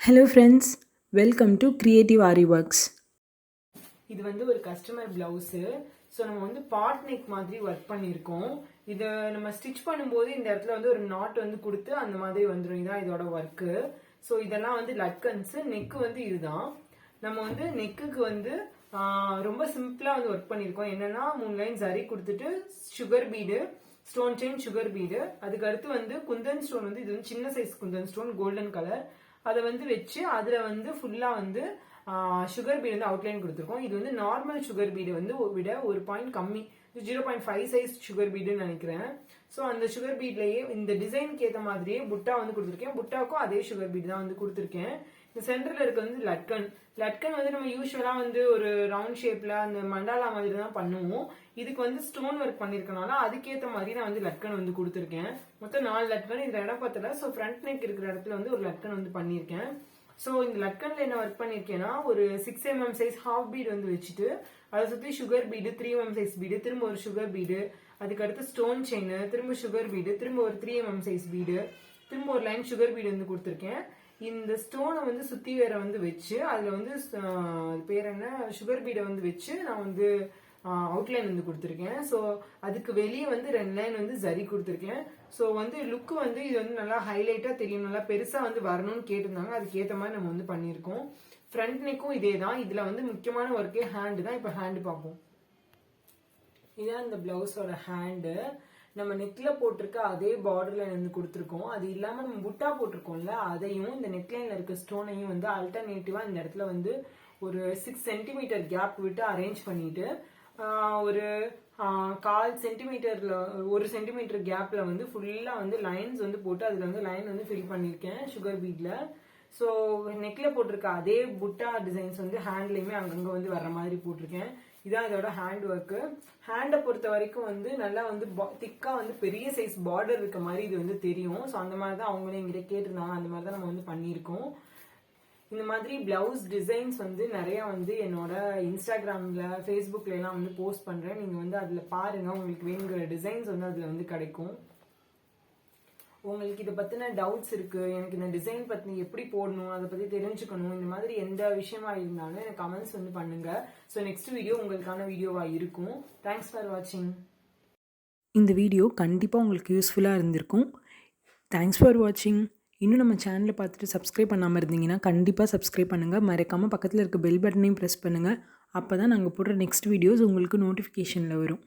Hello friends, welcome to Creativeaariworks. இது வந்து ஒரு கஸ்டமர் பிளவுஸு. ஸோ நம்ம வந்து பாட் நெக் மாதிரி ஒர்க் பண்ணியிருக்கோம். இதை நம்ம ஸ்டிச் பண்ணும்போது இந்த இடத்துல வந்து ஒரு நாட் வந்து கொடுத்து அந்த மாதிரி வந்துடும். இதுதான் இதோட ஒர்க்கு. ஸோ இதெல்லாம் வந்து லட்கன்ஸு. நெக்கு வந்து இதுதான். நம்ம வந்து நெக்குக்கு வந்து ரொம்ப சிம்பிளாக வந்து ஒர்க் பண்ணியிருக்கோம். என்னன்னா 3 லைன் சரி கொடுத்துட்டு sugar bead, stone chain, sugar bead, அதுக்கு அடுத்து வந்து குந்தன் ஸ்டோன் வந்து இது வந்து சின்ன size kundan stone, golden colour, அதை வந்து வச்சு அதில் வந்து ஃபுல்லாக வந்து சுகர் பீடு வந்து அவுட்லைன் கொடுத்துருக்கோம். இது வந்து நார்மல் சுகர் பீடு வந்து விட ஒரு பாயிண்ட் கம்மி, 0.5 சைஸ் சுகர் பீடுன்னு நினைக்கிறேன். ஸோ அந்த சுகர் பீட்லயே இந்த டிசைனுக்கு ஏற்ற மாதிரியே புட்டா வந்து கொடுத்துருக்கேன். புட்டாவுக்கும் அதே சுகர் பீடு தான் வந்து கொடுத்துருக்கேன். இந்த சென்டர்ல இருக்க வந்து லட்கன். லட்கன் வந்து நம்ம யூஸ்வலா வந்து ஒரு ரவுண்ட் ஷேப்ல அந்த மண்டாலா மாதிரி தான் பண்ணுவோம். இதுக்கு வந்து ஸ்டோன் ஒர்க் பண்ணிருக்கனால அதுக்கேற்ற மாதிரி நான் வந்து லட்கன் வந்து கொடுத்துருக்கேன். மொத்தம் 4 லட்கன். இந்த இடம் பத்தல. ஸோ ஃப்ரண்ட் நெக் இருக்கிற இடத்துல வந்து ஒரு லட்கன் வந்து பண்ணியிருக்கேன். ஸோ இந்த லட்கன்ல என்ன ஒர்க் பண்ணிருக்கேன்னா ஒரு 6 mm சைஸ் ஹாஃப் பீட் வந்து வச்சுட்டு அதை சுற்றி sugar bead, 3 mm size bead, திரும்ப ஒரு சுகர் பீடு, அதுக்கடுத்து ஸ்டோன் செயின், திரும்ப சுகர் பீடு, திரும்ப ஒரு 3 mm சைஸ் பீடு, திரும்ப ஒரு லைன் சுகர் பீடு வந்து கொடுத்துருக்கேன். இந்த ஸ்டோனை வந்து சுத்தி வேற வந்து வச்சு அதுல வந்து பேர் என்ன சுகர் பீடை வந்து வச்சு நான் வந்து அவுட்லைன் வந்து கொடுத்துருக்கேன். ஸோ அதுக்கு வெளியே வந்து 2 லைன் வந்து சரி கொடுத்துருக்கேன். ஸோ வந்து லுக்கு வந்து இது வந்து நல்லா ஹைலைட்டா தெரியும், நல்லா பெருசா வந்து வரணும்னு கேட்டிருந்தாங்க. அதுக்கு ஏற்ற மாதிரி நம்ம வந்து பண்ணியிருக்கோம். ஃப்ரண்ட் நெக்கும் இதே தான். இதுல வந்து முக்கியமான ஒர்க்கே ஹேண்டு தான். இப்போ ஹேண்டு பார்ப்போம். இதான் இந்த பிளவுஸோட ஹேண்டு. நம்ம நெக்ல போட்டிருக்க அதே பார்டர் லைன் வந்து கொடுத்துருக்கோம். அது இல்லாம நம்ம புட்டா போட்டிருக்கோம்ல, அதையும் இந்த நெக்லைன்ல இருக்க ஸ்டோனையும் வந்து ஆல்டர்னேட்டிவா இந்த இடத்துல வந்து ஒரு 6 சென்டிமீட்டர் கேப் விட்டு அரேஞ்ச் பண்ணிட்டு ஒரு 1/4 சென்டிமீட்டர்ல 1 சென்டிமீட்டர் கேப்ல வந்து ஃபுல்லா வந்து லைன்ஸ் வந்து போட்டு அதுல வந்து லைன் வந்து ஃபில் பண்ணிருக்கேன் சுகர் பீட்ல. ஸோ நெக்ல போட்டிருக்க அதே புட்டா டிசைன்ஸ் வந்து ஹேண்ட்லயுமே அங்கங்க வந்து வர்ற மாதிரி போட்டிருக்கேன். இதான் இதோட ஹேண்ட் ஒர்க்கு. ஹேண்டை பொறுத்த வரைக்கும் வந்து நல்லா வந்து திக்கா வந்து பெரிய சைஸ் பார்டர் இருக்க மாதிரி இது வந்து தெரியும். ஸோ அந்த மாதிரி தான் அவங்களே எங்கிட்ட கேட்டிருந்தாங்க. அந்த மாதிரி தான் நம்ம வந்து பண்ணியிருக்கோம். இந்த மாதிரி பிளவுஸ் டிசைன்ஸ் வந்து நிறைய வந்து என்னோட இன்ஸ்டாகிராம்ல, ஃபேஸ்புக்ல எல்லாம் வந்து போஸ்ட் பண்றேன். நீங்க வந்து அதுல பாருங்க, உங்களுக்கு வேணுங்கிற டிசைன்ஸ் வந்து அதுல வந்து கிடைக்கும். உங்களுக்கு இதை பத்தின டவுட்ஸ் இருக்கு, எனக்கு இந்த டிசைன் பத்தி எப்படி போடணும், அதை பத்தி தெரிஞ்சுக்கணும், இந்த மாதிரி எந்த விஷயமா இருந்தாலும் எனக்கு கமெண்ட்ஸ் வந்து பண்ணுங்க. ஸோ நெக்ஸ்ட் வீடியோ உங்களுக்கான வீடியோவா இருக்கும். தேங்க்ஸ் ஃபார் வாட்சிங். இந்த வீடியோ கண்டிப்பாக உங்களுக்கு யூஸ்ஃபுல்லாக இருந்திருக்கும். தேங்க்ஸ் ஃபார் வாட்சிங். இன்னும் நம்ம சேனலை பார்த்துட்டு சப்ஸ்கிரைப் பண்ணாமல் இருந்தீங்கன்னா கண்டிப்பாக சப்ஸ்கிரைப் பண்ணுங்கள். மறக்காமல் பக்கத்தில் இருக்க பெல் பட்டனையும் ப்ரெஸ் பண்ணுங்கள். அப்போ தான் நாங்கள் போடுற நெக்ஸ்ட் வீடியோஸ் உங்களுக்கு நோட்டிஃபிகேஷனில் வரும்.